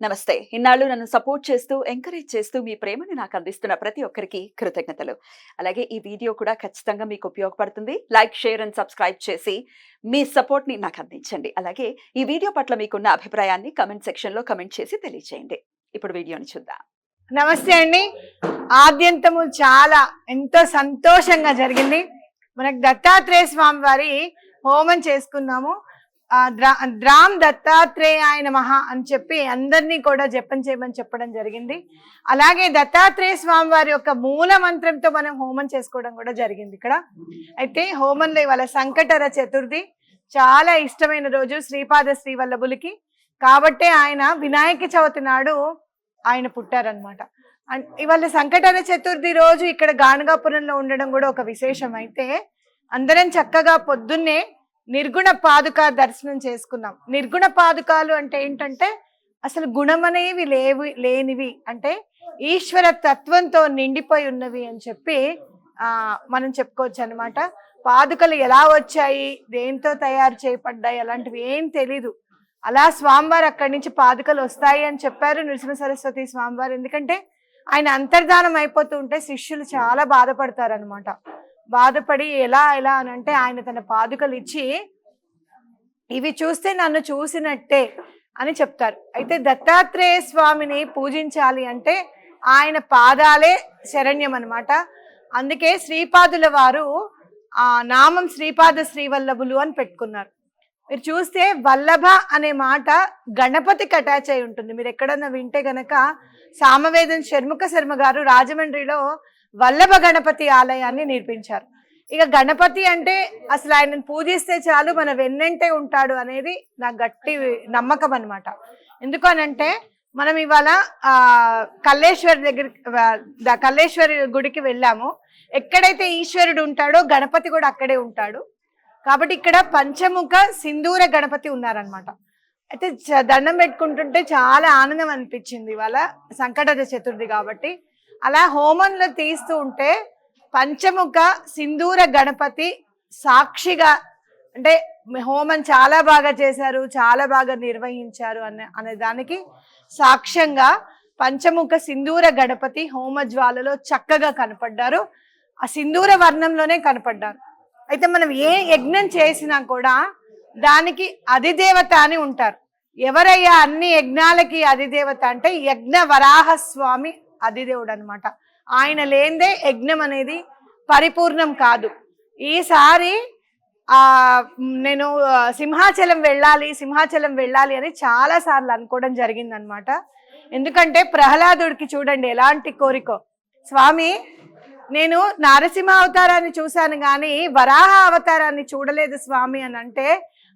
నమస్తే. ఇన్నాళ్ళు నన్ను సపోర్ట్ చేస్తూ, ఎంకరేజ్ చేస్తూ మీ ప్రేమని నాకు అందిస్తున్న ప్రతి ఒక్కరికి కృతజ్ఞతలు. అలాగే ఈ వీడియో కూడా ఖచ్చితంగా మీకు ఉపయోగపడుతుంది. లైక్, షేర్ అండ్ సబ్స్క్రైబ్ చేసి మీ సపోర్ట్‌ని నాకు అందించండి. అలాగే ఈ వీడియో పట్ల మీకున్న అభిప్రాయాన్ని కామెంట్ సెక్షన్‌లో కామెంట్ చేసి తెలియజేయండి. ఇప్పుడు వీడియోని చూద్దాం. నమస్తే అండి. ఆద్యంతము చాలా ఎంతో సంతోషంగా జరిగింది. మనకు దత్తాత్రేయ స్వామి వారి హోమం చేసుకున్నాము. ద్రామ్ దత్తాత్రేయాయ నమః అని చెప్పి అందరినీ కూడా జపం చేయమని చెప్పడం జరిగింది. అలాగే దత్తాత్రేయ స్వామి వారి యొక్క మూల మంత్రంతో మనం హోమం చేసుకోవడం కూడా జరిగింది ఇక్కడ. అయితే హోమంలో ఇవాళ సంకటహర చతుర్థి, చాలా ఇష్టమైన రోజు శ్రీపాద శ్రీవల్లభులకి. కాబట్టే ఆయన వినాయక చవితి నాడు ఆయన పుట్టారనమాట. ఇవాళ సంకటహర చతుర్థి రోజు ఇక్కడ గాణగాపురంలో ఉండడం కూడా ఒక విశేషం. అయితే అందరం చక్కగా పొద్దున్నే నిర్గుణ పాదుక దర్శనం చేసుకున్నాం. నిర్గుణ పాదుకాలు అంటే ఏంటంటే అసలు గుణమనేవి లేనివి, అంటే ఈశ్వర తత్వంతో నిండిపోయి ఉన్నవి అని చెప్పి మనం చెప్పుకోవచ్చు అనమాట. పాదుకలు ఎలా వచ్చాయి, దేంతో తయారు చేయబడ్డాయి అలాంటివి ఏం తెలీదు. అలా స్వామివారు అక్కడి నుంచి పాదుకలు వస్తాయి అని చెప్పారు నృసింహ సరస్వతి స్వామివారు. ఎందుకంటే ఆయన అంతర్ధానం అయిపోతూ ఉంటే శిష్యులు చాలా బాధపడతారనమాట. బాధపడి ఎలా అని అంటే ఆయన తన పాదుకలు ఇచ్చి ఇవి చూస్తే నన్ను చూసినట్టే అని చెప్తారు. అయితే దత్తాత్రేయ స్వామిని పూజించాలి అంటే ఆయన పాదాలే శరణ్యం అనమాట. అందుకే శ్రీపాదుల వారు ఆ నామం శ్రీపాద శ్రీవల్లభులు అని పెట్టుకున్నారు. మీరు చూస్తే వల్లభ అనే మాట గణపతికి అటాచ్ అయి ఉంటుంది. మీరు ఎక్కడన్నా వింటే గనక సామవేదం షణ్ముఖ శర్మ గారు రాజమండ్రిలో వల్లభ గణపతి ఆలయాన్ని నిర్మించారు. ఇక గణపతి అంటే అసలు ఆయనను పూజిస్తే చాలు మన వెన్నంటే ఉంటాడు అనేది నా గట్టి నమ్మకం అనమాట. ఎందుకనంటే మనం ఇవాళ కల్లేశ్వరి కల్లేశ్వరి గుడికి వెళ్ళాము. ఎక్కడైతే ఈశ్వరుడు ఉంటాడో గణపతి కూడా అక్కడే ఉంటాడు. కాబట్టి ఇక్కడ పంచముఖ సింధూర గణపతి ఉన్నారనమాట. అయితే దండం పెట్టుకుంటుంటే చాలా ఆనందం అనిపించింది ఇవాళ సంకటహర చతుర్థి కాబట్టి. అలా హోమంలో తీస్తూ ఉంటే పంచముఖ సింధూర గణపతి సాక్షిగా, అంటే హోమం చాలా బాగా చేశారు, చాలా బాగా నిర్వహించారు అనే దానికి సాక్ష్యంగా పంచముఖ సింధూర గణపతి హోమ జ్వాలలో చక్కగా కనపడ్డారు. ఆ సింధూర వర్ణంలోనే కనపడ్డారు. అయితే మనం ఏ యజ్ఞం చేసినా కూడా దానికి అధిదేవత అని ఉంటారు. ఎవరయ్యా అన్ని యజ్ఞాలకి అధిదేవత అంటే యజ్ఞ వరాహస్వామి అధిదేవుడు అనమాట. ఆయన లేనిదే యజ్ఞం అనేది పరిపూర్ణం కాదు. ఈసారి నేను సింహాచలం వెళ్ళాలి అని చాలా సార్లు అనుకోవడం జరిగిందనమాట. ఎందుకంటే ప్రహ్లాదుడికి చూడండి ఎలాంటి కోరికో, స్వామి నేను నరసింహ అవతారాన్ని చూశాను కానీ వరాహ అవతారాన్ని చూడలేదు స్వామి అని అంటే,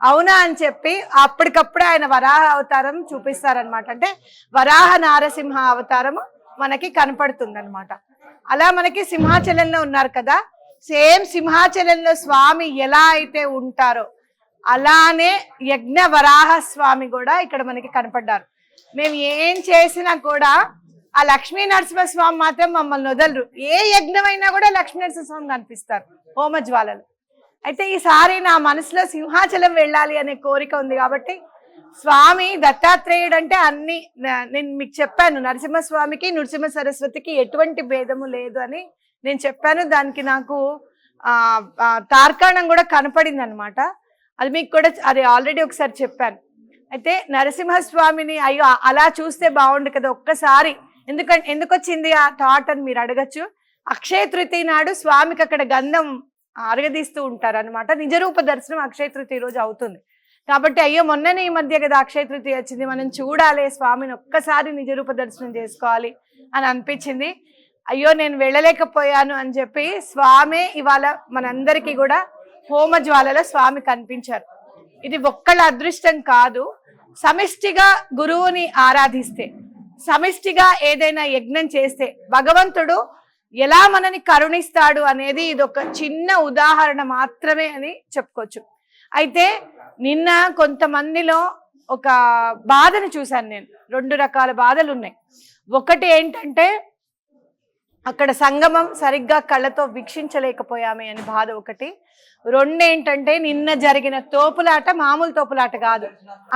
అవునా అని చెప్పి అప్పటికప్పుడే ఆయన వరాహ అవతారం చూపిస్తారనమాట. అంటే వరాహ నారసింహ అవతారము మనకి కనపడుతుంది అనమాట. అలా మనకి సింహాచలంలో ఉన్నారు కదా, సేమ్ సింహాచలంలో స్వామి ఎలా అయితే ఉంటారో అలానే యజ్ఞ వరాహ స్వామి కూడా ఇక్కడ మనకి కనపడ్డారు. మేము ఏం చేసినా కూడా ఆ లక్ష్మీ నరసింహస్వామి మాత్రం మమ్మల్ని వదలరు. ఏ యజ్ఞమైనా కూడా లక్ష్మీ నరసింహస్వామి కనిపిస్తారు హోమజ్వాలలు. అయితే ఈసారి నా మనసులో సింహాచలం వెళ్ళాలి అనే కోరిక ఉంది కాబట్టి స్వామి దత్తాత్రేయుడు అంటే అన్ని నేను మీకు చెప్పాను, నరసింహస్వామికి నృసింహ సరస్వతికి ఎటువంటి భేదము లేదు అని నేను చెప్పాను. దానికి నాకు తార్కాణం కూడా కనపడింది అనమాట. అది మీకు కూడా అది ఆల్రెడీ ఒకసారి చెప్పాను. అయితే నరసింహస్వామిని అయ్యో అలా చూస్తే బాగుండు కదా ఒక్కసారి, ఎందుకు వచ్చింది ఆ థాట్ అని మీరు అడగచ్చు. అక్షయ తృతీయ నాడు స్వామికి అక్కడ గంధం అరగదీస్తూ ఉంటారు అనమాట. నిజరూప దర్శనం అక్షయ తృతీయ రోజు అవుతుంది కాబట్టి అయ్యో మొన్ననే ఈ మధ్య కదా అక్షయ తృతీయ వచ్చింది, మనం చూడాలి స్వామిని ఒక్కసారి నిజరూప దర్శనం చేసుకోవాలి అని అనిపించింది. అయ్యో నేను వెళ్ళలేకపోయాను అని చెప్పి స్వామి ఇవాళ మనందరికీ కూడా హోమ జ్వాలలో స్వామి కనిపించారు. ఇది ఒక్కళ్ళ అదృష్టం కాదు. సమిష్టిగా గురువుని ఆరాధిస్తే, సమిష్టిగా ఏదైనా యజ్ఞం చేస్తే భగవంతుడు ఎలా మనని కరుణిస్తాడు అనేది ఇది ఒక చిన్న ఉదాహరణ మాత్రమే అని చెప్పుకోవచ్చు. అయితే నిన్న కొంతమందిలో ఒక బాధను చూశాను నేను. 2 రకాల బాధలు ఉన్నాయి. ఒకటి ఏంటంటే అక్కడ సంగమం సరిగ్గా కళ్ళతో వీక్షించలేకపోయామే అని బాధ ఒకటి. 2 ఏంటంటే నిన్న జరిగిన తోపులాట మామూలు తోపులాట కాదు.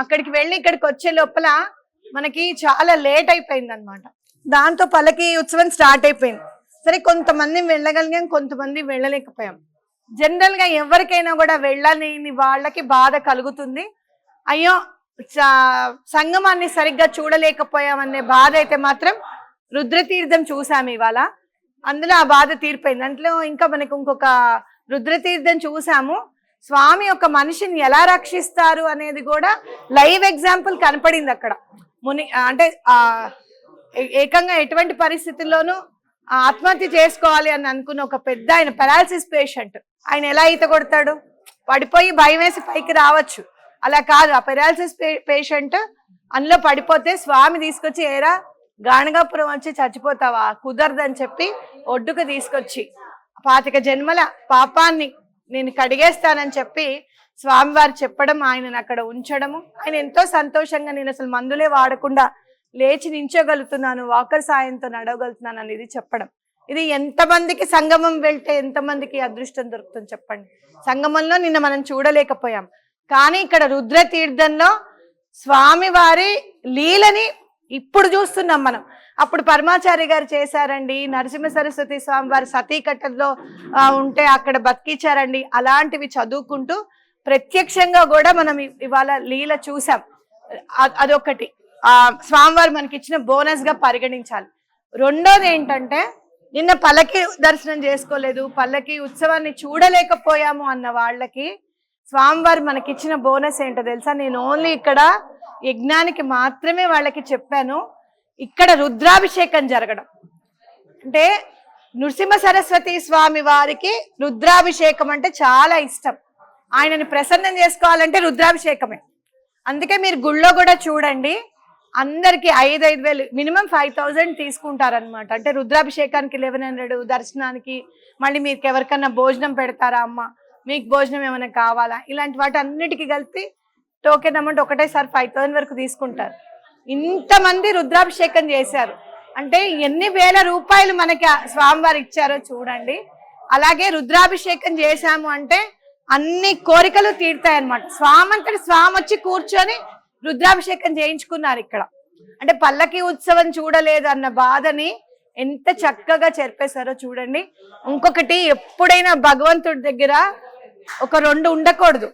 అక్కడికి వెళ్ళి ఇక్కడికి వచ్చే లోపల మనకి చాలా లేట్ అయిపోయింది అనమాట. దాంతో పల్లకి ఉత్సవం స్టార్ట్ అయిపోయింది. సరే, కొంతమంది వెళ్ళగలిగాం, కొంతమంది వెళ్ళలేకపోయాం. జనరల్ గా ఎవరికైనా కూడా వెళ్ళలేని వాళ్ళకి బాధ కలుగుతుంది. అయ్యో సంగమాన్ని సరిగ్గా చూడలేకపోయామనే బాధ అయితే మాత్రం రుద్రతీర్థం చూసాము ఇవాళ, అందులో ఆ బాధ తీరిపోయింది. దాంట్లో ఇంకా మనకు ఇంకొక రుద్రతీర్థం చూసాము. స్వామి ఒక మనిషిని ఎలా రక్షిస్తారు అనేది కూడా లైవ్ ఎగ్జాంపుల్ కనపడింది అక్కడ. అంటే ఏకంగా ఎటువంటి పరిస్థితుల్లోనూ ఆత్మహత్య చేసుకోవాలి అని అనుకున్న ఒక పెద్ద ఆయన పెరాలసిస్ పేషెంట్, ఆయన ఎలా ఈత కొడతాడు? పడిపోయి భయం వేసి పైకి రావచ్చు, అలా కాదు. ఆ పెరాలసిస్ పేషెంట్ అందులో పడిపోతే స్వామి తీసుకొచ్చి, ఏరా గాణగాపురం వచ్చి చచ్చిపోతావా, కుదరదని చెప్పి ఒడ్డుకు తీసుకొచ్చి 25 జన్మల పాపాన్ని నేను కడిగేస్తానని చెప్పి స్వామివారు చెప్పడం, ఆయనను అక్కడ ఉంచడము. ఆయన ఎంతో సంతోషంగా నేను అసలు మందులే వాడకుండా లేచి నించోగలుగుతున్నాను, వాకర్ సాయంతో నడవగలుగుతున్నాను అనేది చెప్పడం. ఇది ఎంతమందికి సంగమం వెళ్తే ఎంతమందికి అదృష్టం దొరుకుతుంది చెప్పండి. సంగమంలో నిన్న మనం చూడలేకపోయాం, కానీ ఇక్కడ రుద్రతీర్థంలో స్వామివారి లీలని ఇప్పుడు చూస్తున్నాం మనం. అప్పుడు పరమాచార్య గారు చేశారండి, నరసింహ సరస్వతి స్వామి వారి సతీకట్టలో ఉంటే అక్కడ బతికించారండి. అలాంటివి చదువుకుంటూ ప్రత్యక్షంగా కూడా మనం ఇవాళ లీల చూసాం. అదొకటి స్వామివారు మనకి ఇచ్చిన బోనస్ గా పరిగణించాలి. రెండోది ఏంటంటే, నిన్న పల్లకి దర్శనం చేసుకోలేదు, పల్లకి ఉత్సవాన్ని చూడలేకపోయాము అన్న వాళ్ళకి స్వామివారు మనకిచ్చిన బోనస్ ఏంటో తెలుసా? నేను ఓన్లీ ఇక్కడ యజ్ఞానికి మాత్రమే వాళ్ళకి చెప్పాను. ఇక్కడ రుద్రాభిషేకం జరగడం అంటే, నృసింహ సరస్వతి స్వామి వారికి రుద్రాభిషేకం అంటే చాలా ఇష్టం. ఆయనని ప్రసన్నం చేసుకోవాలంటే రుద్రాభిషేకమే. అందుకే మీరు గుళ్ళో కూడా చూడండి, అందరికి 5,000 మినిమం 5,000 తీసుకుంటారనమాట. అంటే రుద్రాభిషేకానికి 1,100, దర్శనానికి మళ్ళీ మీకు ఎవరికన్నా భోజనం పెడతారా అమ్మ, మీకు భోజనం ఏమైనా కావాలా, ఇలాంటి వాటి అన్నిటికీ కలిపి టోకెన్ అమౌంట్ ఒకటేసారి 5,000 వరకు తీసుకుంటారు. ఇంతమంది రుద్రాభిషేకం చేశారు అంటే ఎన్ని వేల రూపాయలు మనకి స్వామివారు ఇచ్చారో చూడండి. అలాగే రుద్రాభిషేకం చేశాము అంటే అన్ని కోరికలు తీరుతాయన్నమాట. స్వామి వచ్చి కూర్చొని రుద్రాభిషేకం చేయించుకున్నారు ఇక్కడ. అంటే పల్లకి ఉత్సవం చూడలేదు అన్న బాధని ఎంత చక్కగా చెరిపేశారో చూడండి. ఇంకొకటి, ఎప్పుడైనా భగవంతుడి దగ్గర ఒక 2 ఉండకూడదు.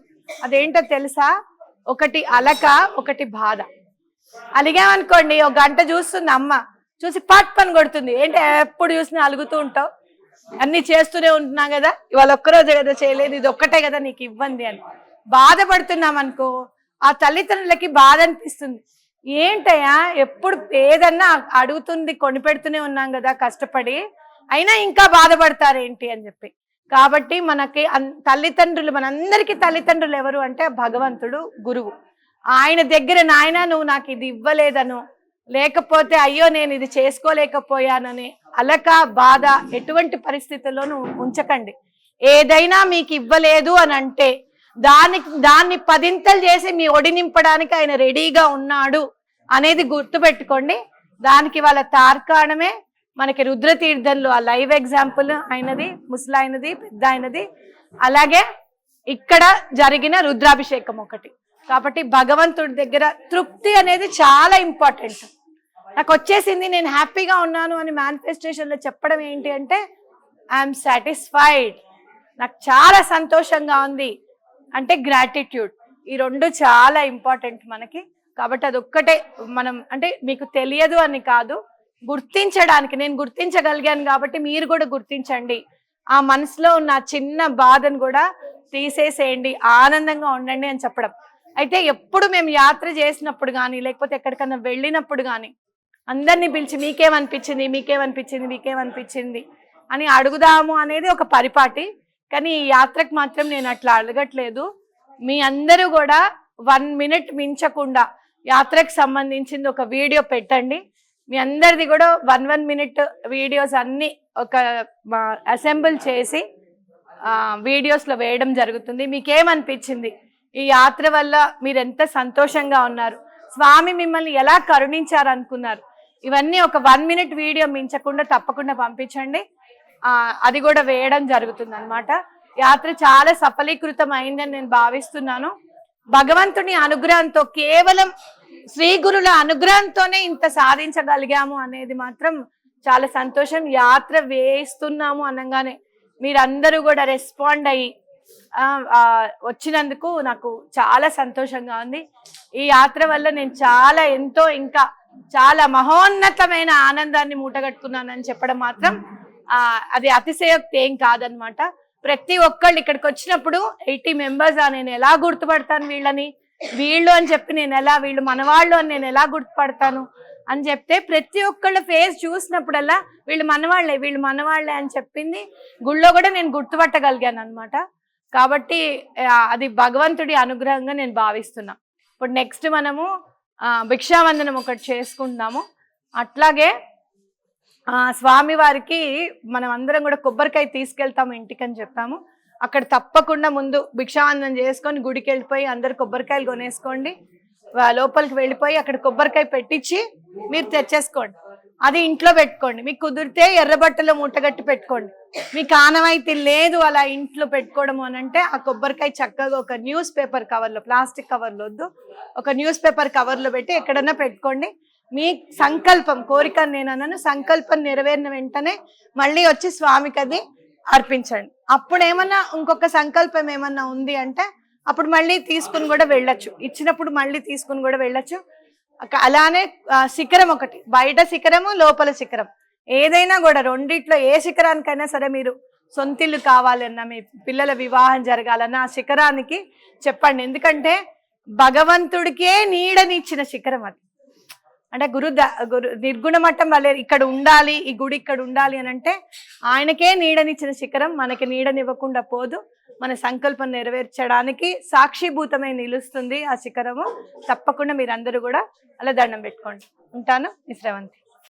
అదేంటో తెలుసా? ఒకటి అలక, ఒకటి బాధ. అలిగామనుకోండి, 1 గంట చూస్తుంది అమ్మ, చూసి పాట్ పని కొడుతుంది. ఏంటి ఎప్పుడు చూసినా అలుగుతూ ఉంటావు, అన్ని చేస్తూనే ఉంటున్నా కదా, ఇవాళ ఒక్కరోజే కదా చేయలేదు, ఇది ఒక్కటే కదా నీకు ఇవ్వండి అని బాధపడుతున్నాం అనుకో, ఆ తల్లిదండ్రులకి బాధ అనిపిస్తుంది. ఏంటయ్యా ఎప్పుడు ఏదన్నా అడుగుతుంది, కొనిపెడుతూనే ఉన్నాం కదా కష్టపడి, అయినా ఇంకా బాధపడతారేంటి అని చెప్పి. కాబట్టి మనకి తల్లిదండ్రులు, మనందరికీ తల్లిదండ్రులు ఎవరు అంటే భగవంతుడు, గురువు. ఆయన దగ్గర నాయన నువ్వు నాకు ఇది ఇవ్వలేదను, లేకపోతే అయ్యో నేను ఇది చేసుకోలేకపోయానని అలక, బాధ ఎటువంటి పరిస్థితుల్లోనూ ఉంచకండి. ఏదైనా మీకు ఇవ్వలేదు అని అంటే దాన్ని 10 చేసి మీ ఒడి నింపడానికి ఆయన రెడీగా ఉన్నాడు అనేది గుర్తుపెట్టుకోండి. దానికి వాళ్ళ తార్కాణమే మనకి రుద్రతీర్థంలో ఆ లైవ్ ఎగ్జాంపుల్ అయినది, ముసలాయనది, పెద్ద అయినది, అలాగే ఇక్కడ జరిగిన రుద్రాభిషేకం ఒకటి. కాబట్టి భగవంతుడి దగ్గర తృప్తి అనేది చాలా ఇంపార్టెంట్. నాకు వచ్చేసింది, నేను హ్యాపీగా ఉన్నాను అని మేనిఫెస్టేషన్లో చెప్పడం ఏంటి అంటే, ఐఎమ్ సాటిస్ఫైడ్, నాకు చాలా సంతోషంగా ఉంది అంటే గ్రాటిట్యూడ్. ఈ 2 చాలా ఇంపార్టెంట్ మనకి. కాబట్టి అదొక్కటే మనం, అంటే మీకు తెలియదు అని కాదు, గుర్తించడానికి నేను గుర్తించగలిగాను కాబట్టి మీరు కూడా గుర్తించండి. ఆ మనసులో ఉన్న చిన్న బాధను కూడా తీసేసేయండి, ఆనందంగా ఉండండి అని చెప్పడం. అయితే ఎప్పుడు మేము యాత్ర చేసినప్పుడు కానీ, లేకపోతే ఎక్కడికన్నా వెళ్ళినప్పుడు కానీ అందరినీ పిలిచి మీకేమనిపించింది, మీకేమనిపించింది, మీకేమనిపించింది అని అడుగుదాము అనేది ఒక పరిపాటి. కానీ ఈ యాత్రకు మాత్రం నేను అట్లా అడగట్లేదు. మీ అందరూ కూడా 1 మినిట్ మించకుండా యాత్రకు సంబంధించింది ఒక వీడియో పెట్టండి. మీ అందరిది కూడా 1 మినిట్ వీడియోస్ అన్ని ఒక అసెంబుల్ చేసి వీడియోస్లో వేయడం జరుగుతుంది. మీకేమనిపించింది, ఈ యాత్ర వల్ల మీరు ఎంత సంతోషంగా ఉన్నారు, స్వామి మిమ్మల్ని ఎలా కరుణించారు అనుకున్నారు, ఇవన్నీ ఒక 1 మినిట్ వీడియో మించకుండా తప్పకుండా పంపించండి. అది కూడా వేయడం జరుగుతుంది అన్నమాట. యాత్ర చాలా సఫలీకృతం అయిందని నేను భావిస్తున్నాను. భగవంతుని అనుగ్రహంతో కేవలం శ్రీ గురుల అనుగ్రహంతోనే ఇంత సాధించగలిగాము అనేది మాత్రం చాలా సంతోషం. యాత్ర వేస్తున్నాము అనగానే మీరందరూ కూడా రెస్పాండ్ అయ్యి వచ్చినందుకు నాకు చాలా సంతోషంగా ఉంది. ఈ యాత్ర వల్ల నేను ఎంతో ఇంకా చాలా మహోన్నతమైన ఆనందాన్ని మూటగట్టుకున్నానని చెప్పడం మాత్రం అది అతిశయోక్తి ఏం కాదనమాట. ప్రతి ఒక్కళ్ళు ఇక్కడికి వచ్చినప్పుడు 80 మెంబర్స్ నేను ఎలా గుర్తుపడతాను వీళ్ళని, వీళ్ళు అని చెప్పి నేను ఎలా, వీళ్ళు మనవాళ్ళు అని నేను ఎలా గుర్తుపడతాను అని చెప్తే ప్రతి ఒక్కళ్ళ ఫేస్ చూసినప్పుడల్లా వీళ్ళు మనవాళ్లే అని చెప్పింది గుళ్ళో కూడా నేను గుర్తుపట్టగలిగాను అనమాట. కాబట్టి అది భగవంతుడి అనుగ్రహంగా నేను భావిస్తున్నా. ఇప్పుడు నెక్స్ట్ మనము భిక్షావందనం ఒకటి చేసుకుంటున్నాము. అట్లాగే స్వామివారికి మనం అందరం కూడా కొబ్బరికాయ తీసుకెళ్తాము ఇంటికి అని చెప్పాము. అక్కడ తప్పకుండా ముందు భిక్షావందనం చేసుకొని గుడికి వెళ్ళిపోయి అందరు కొబ్బరికాయలు కొనేసుకోండి. లోపలికి వెళ్ళిపోయి అక్కడ కొబ్బరికాయ పెట్టించి మీరు తెచ్చేసుకోండి. అది ఇంట్లో పెట్టుకోండి. మీకు కుదిరితే ఎర్రబట్టలో మూటగట్టి పెట్టుకోండి. మీకు ఆనవాయితీ లేదు అలా ఇంట్లో పెట్టుకోవడము అని అంటే ఆ కొబ్బరికాయ చక్కగా ఒక న్యూస్ పేపర్ కవర్లో, ప్లాస్టిక్ కవర్లో వద్దు, ఒక న్యూస్ పేపర్ కవర్లో పెట్టి ఎక్కడన్నా పెట్టుకోండి. మీ సంకల్పం, కోరిక నేను అన్నాను, సంకల్పం నెరవేరిన వెంటనే మళ్ళీ వచ్చి స్వామికి అది అర్పించండి. అప్పుడు ఏమన్నా ఇంకొక సంకల్పం ఏమన్నా ఉంది అంటే అప్పుడు మళ్ళీ తీసుకుని కూడా వెళ్ళొచ్చు. ఇచ్చినప్పుడు మళ్ళీ తీసుకుని కూడా వెళ్ళొచ్చు. అలానే శిఖరం ఒకటి, బయట శిఖరము లోపల శిఖరం, ఏదైనా కూడా రెండిట్లో ఏ శిఖరానికైనా సరే మీరు సొంతిల్లు కావాలన్నా, మీ పిల్లల వివాహం జరగాలన్నా ఆ శిఖరానికి చెప్పండి. ఎందుకంటే భగవంతుడికే నీడనిచ్చిన శిఖరం అది. అంటే గురు నిర్గుణ మఠం వల్లే ఇక్కడ ఉండాలి, ఈ గుడి ఇక్కడ ఉండాలి అని అంటే ఆయనకే నీడనిచ్చిన శిఖరం మనకి నీడనివ్వకుండా పోదు. మన సంకల్పం నెరవేర్చడానికి సాక్షిభూతమై నిలుస్తుంది ఆ శిఖరము. తప్పకుండా మీరందరూ కూడా అలా దండం పెట్టుకోండి. ఉంటాను. శ్రవంతి.